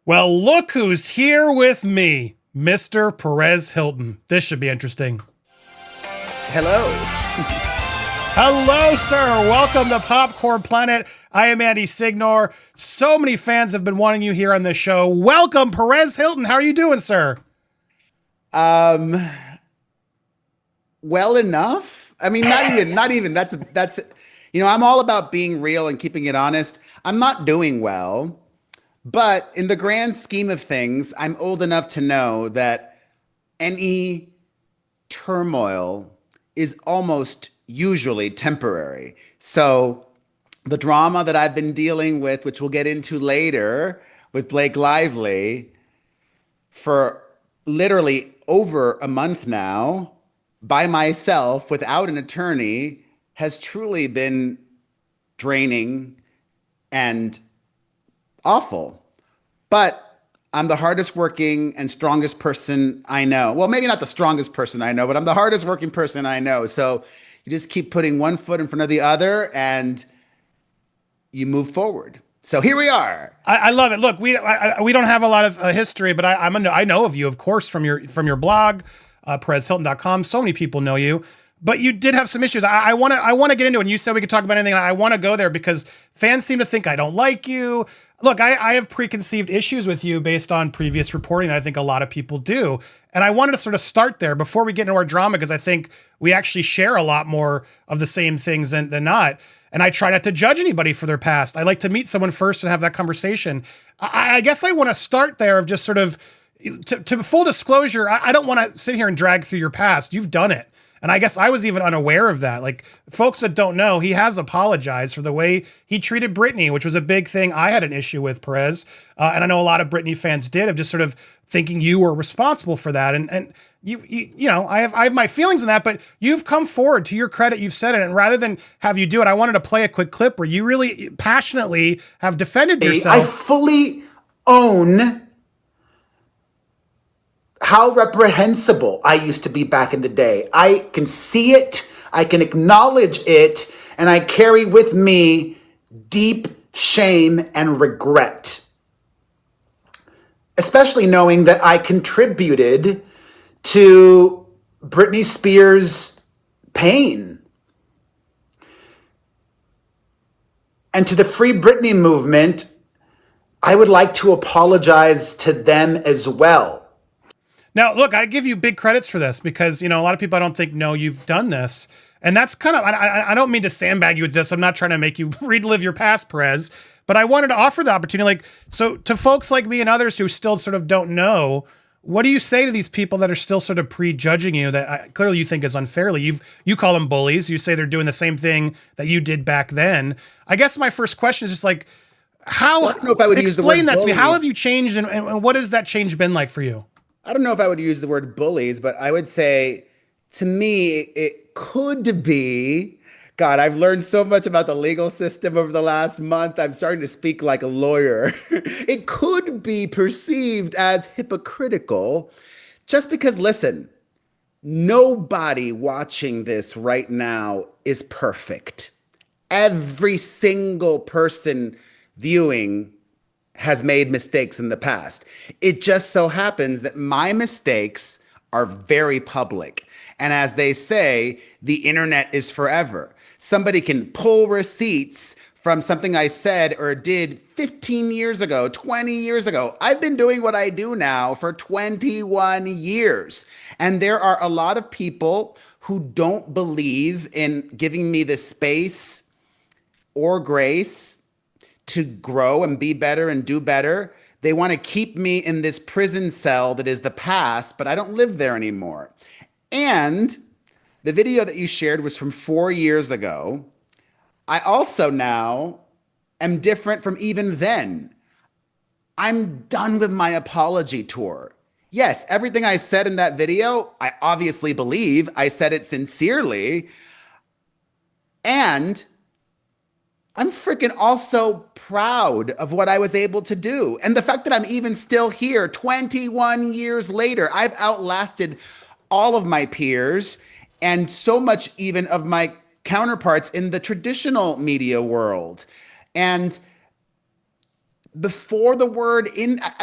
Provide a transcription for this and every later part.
Well, look who's here with me, Mr. Perez Hilton. This should be interesting. Hello. Hello, sir. Welcome to Popcorn Planet. I am Andy Signore. So many fans have been wanting you here on this show. Welcome, Perez Hilton. How are you doing, sir? Well enough. I mean, not even. I'm all about being real and keeping it honest. I'm not doing well, but in the grand scheme of things, I'm old enough to know that any turmoil is almost usually temporary. So the drama that I've been dealing with, which we'll get into later with Blake Lively, for literally over a month now by myself without an attorney has truly been draining and awful. But I'm the hardest working and strongest person I know. Well, maybe not the strongest person I know, but I'm the hardest working person I know. So you just keep putting one foot in front of the other and you move forward. So here we are. I love it. Look, we don't have a lot of history, but I know of you, of course, from your blog, perezhilton.com. So many people know you. But you did have some issues. I want to get into it. And you said we could talk about anything. And I want to go there because fans seem to think I don't like you. Look, I have preconceived issues with you based on previous reporting that I think a lot of people do. And I wanted to sort of start there before we get into our drama because I think we actually share a lot more of the same things than not. And I try not to judge anybody for their past. I like to meet someone first and have that conversation. I guess I want to start there of just sort of, to full disclosure, I don't want to sit here and drag through your past. You've done it. And I guess I was even unaware of that. Like, folks that don't know, he has apologized for the way he treated Britney, which was a big thing I had an issue with, Perez. And I know a lot of Britney fans did, of just sort of thinking you were responsible for that. And you know, I have my feelings on that, but you've come forward. To your credit, you've said it. And rather than have you do it, I wanted to play a quick clip where you really passionately have defended yourself. I fully own how reprehensible I used to be back in the day. I can see it, I can acknowledge it, and I carry with me deep shame and regret. Especially knowing that I contributed to Britney Spears' pain. And to the Free Britney movement, I would like to apologize to them as well. Now, look, I give you big credits for this because, you know, a lot of people I don't think know you've done this. And that's kind of, I don't mean to sandbag you with this. I'm not trying to make you relive your past, Perez, but I wanted to offer the opportunity. Like, so to folks like me and others who still sort of don't know, what do you say to these people that are still sort of prejudging you that clearly you think is unfairly? You call them bullies. You say they're doing the same thing that you did back then. I guess my first question is just like, how, I don't know if I would use the word explain that to me. bully. How have you changed and what has that change been like for you? I don't know if I would use the word bullies, but I would say to me, it could be. God, I've learned so much about the legal system over the last month. I'm starting to speak like a lawyer. It could be perceived as hypocritical just because, listen, nobody watching this right now is perfect. Every single person viewing has made mistakes in the past. It just so happens that my mistakes are very public. And as they say, the internet is forever. Somebody can pull receipts from something I said or did 15 years ago, 20 years ago. I've been doing what I do now for 21 years. And there are a lot of people who don't believe in giving me the space or grace to grow and be better and do better. They want to keep me in this prison cell that is the past, but I don't live there anymore. And the video that you shared was from 4 years ago. I also now am different from even then. I'm done with my apology tour. Yes, everything I said in that video, I obviously believe I said it sincerely. And I'm freaking also proud of what I was able to do. And the fact that I'm even still here 21 years later, I've outlasted all of my peers and so much even of my counterparts in the traditional media world. And before the word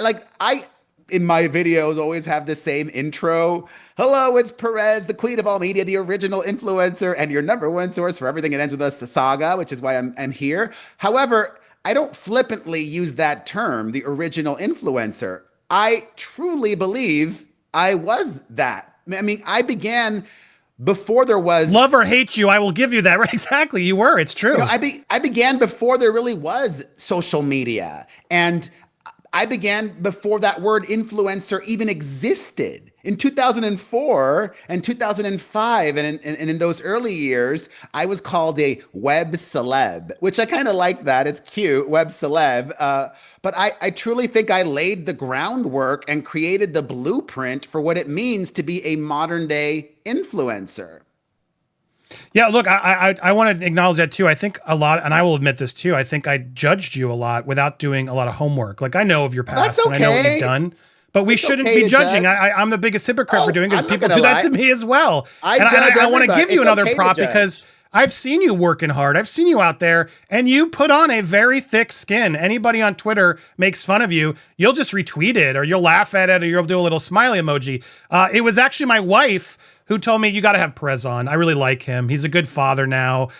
like I in my videos always have the same intro. Hello, it's Perez, the queen of all media, the original influencer, and your number one source for everything that ends with us, the saga, which is why I'm here. However, I don't flippantly use that term, the original influencer. I truly believe I was that. I mean, I began before there Love was or hate you, I will give you that. Right? Exactly. You were. It's true. I began before there really was social media, and I began before that word influencer even existed. In 2004 and 2005, and in those early years, I was called a web celeb, which I kind of like that. It's cute, web celeb. But I truly think I laid the groundwork and created the blueprint for what it means to be a modern day influencer. Yeah, look, I want to acknowledge that too. I think a lot, and I will admit this too. I think I judged you a lot without doing a lot of homework. Like I know of your That's past and I know what you've okay. done, but we It's shouldn't okay be to judging. judge. I'm the biggest hypocrite for Oh, doing because I'm not people gonna do that to lie. me as well. I And judge I want to everybody. give you It's another okay to prop because judge. I've seen you working hard. I've seen you out there and you put on a very thick skin. Anybody on Twitter makes fun of you, you'll just retweet it or you'll laugh at it or you'll do a little smiley emoji. It was actually my wife who told me you got to have Perez on. I really like him. He's a good father now.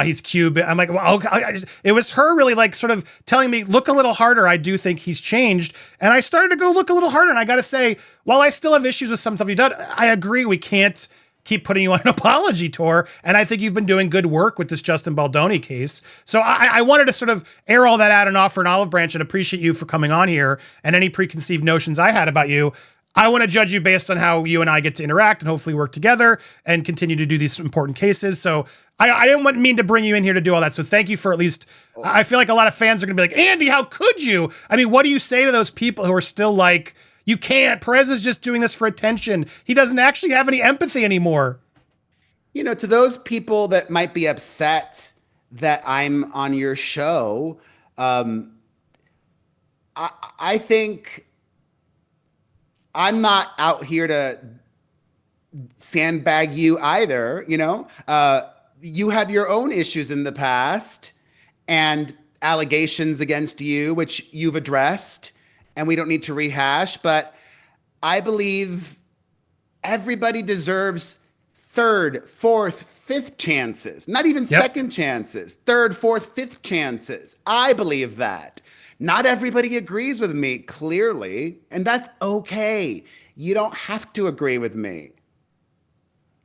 He's Cuban. I'm like, well, okay. It was her really like sort of telling me, look a little harder. I do think he's changed. And I started to go look a little harder. And I got to say, while I still have issues with some stuff you've done, I agree we can't keep putting you on an apology tour. And I think you've been doing good work with this Justin Baldoni case. So I wanted to sort of air all that out and offer an olive branch and appreciate you for coming on here and any preconceived notions I had about you. I want to judge you based on how you and I get to interact and hopefully work together and continue to do these important cases. So I didn't mean to bring you in here to do all that. So thank you for at least, I feel like a lot of fans are going to be like, Andy, how could you? I mean, what do you say to those people who are still like, you can't, Perez is just doing this for attention. He doesn't actually have any empathy anymore. To those people that might be upset that I'm on your show, um, I think I'm not out here to sandbag you either. You have your own issues in the past and allegations against you, which you've addressed, and we don't need to rehash. But I believe everybody deserves third, fourth, fifth chances, not even Yep. second chances, third, fourth, fifth chances. I believe that. Not everybody agrees with me, clearly, and that's okay. You don't have to agree with me.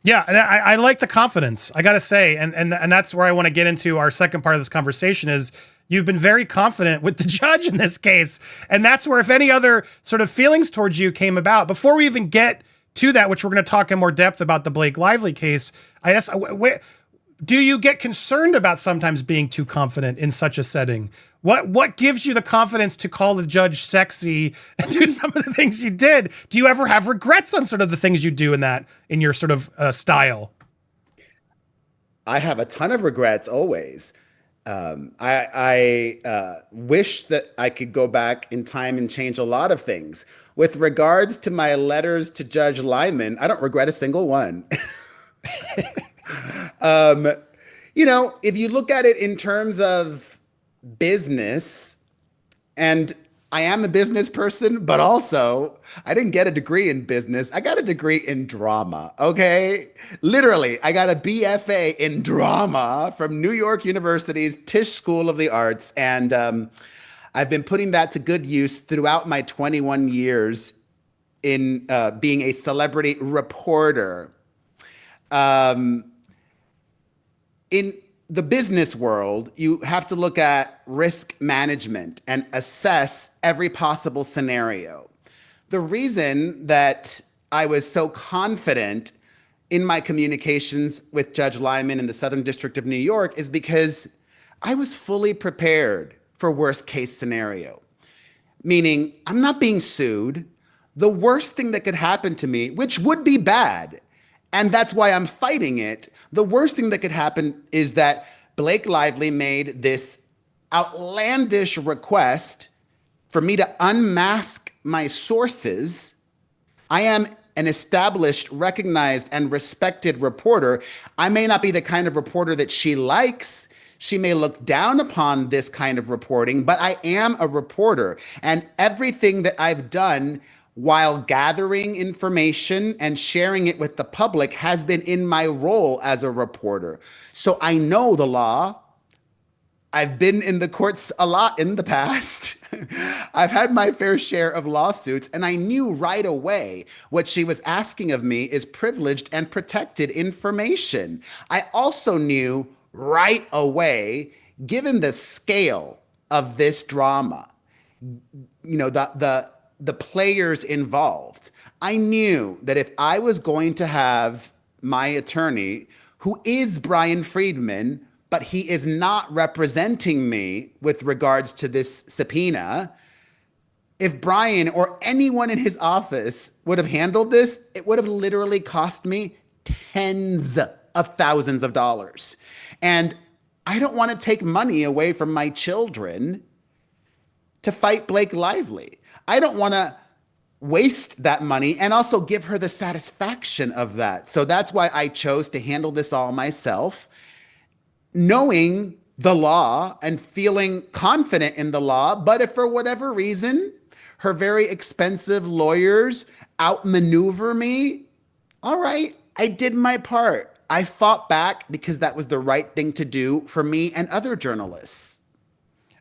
Yeah, and I like the confidence. I got to say, and that's where I want to get into our second part of this conversation is you've been very confident with the judge in this case, and that's where if any other sort of feelings towards you came about before we even get to that, which we're going to talk in more depth about the Blake Lively case. I guess do you get concerned about sometimes being too confident in such a setting? What gives you the confidence to call the judge sexy and do some of the things you did? Do you ever have regrets on sort of the things you do in your sort of style? I have a ton of regrets always. I wish that I could go back in time and change a lot of things. With regards to my letters to Judge Lyman, I don't regret a single one. Um, if you look at it in terms of business, and I am a business person, but also I didn't get a degree in business. I got a degree in drama. Okay. Literally, I got a BFA in drama from New York University's Tisch School of the Arts. And I've been putting that to good use throughout my 21 years in being a celebrity reporter. Um, in the business world, you have to look at risk management and assess every possible scenario. The reason that I was so confident in my communications with Judge Lyman in the Southern District of New York is because I was fully prepared for worst case scenario. Meaning, I'm not being sued. The worst thing that could happen to me, which would be bad, and that's why I'm fighting it. The worst thing that could happen is that Blake Lively made this outlandish request for me to unmask my sources. I am an established, recognized, and respected reporter. I may not be the kind of reporter that she likes. She may look down upon this kind of reporting, but I am a reporter. And everything that I've done while gathering information and sharing it with the public has been in my role as a reporter. So I know the law. I've been in the courts a lot in the past. I've had my fair share of lawsuits, and I knew right away what she was asking of me is privileged and protected information. I also knew right away, given the scale of this drama, the players involved, I knew that if I was going to have my attorney, who is Brian Friedman, but he is not representing me with regards to this subpoena. If Brian or anyone in his office would have handled this, it would have literally cost me tens of thousands of dollars. And I don't want to take money away from my children to fight Blake Lively. I don't want to waste that money and also give her the satisfaction of that. So that's why I chose to handle this all myself, knowing the law and feeling confident in the law. But if for whatever reason her very expensive lawyers outmaneuver me, all right, I did my part. I fought back because that was the right thing to do for me and other journalists.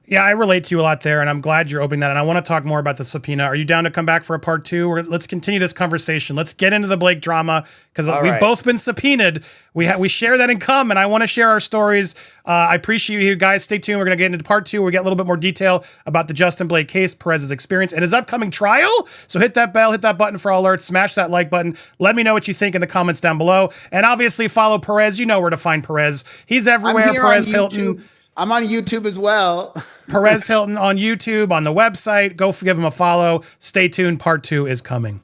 Yeah, I relate to you a lot there, and I'm glad you're opening that. And I want to talk more about the subpoena. Are you down to come back for a part 2? Or let's continue this conversation. Let's get into the Blake drama, because we've both been subpoenaed. We share that in common. I want to share our stories. I appreciate you guys. Stay tuned. We're going to get into part 2. Where we get a little bit more detail about the Justin Blake case, Perez's experience, and his upcoming trial. So hit that bell, hit that button for all alerts, smash that like button. Let me know what you think in the comments down below. And obviously follow Perez. You know where to find Perez. He's everywhere. Perez Hilton. I'm on YouTube as well. Perez Hilton on YouTube, on the website. Go give him a follow. Stay tuned. Part 2 is coming.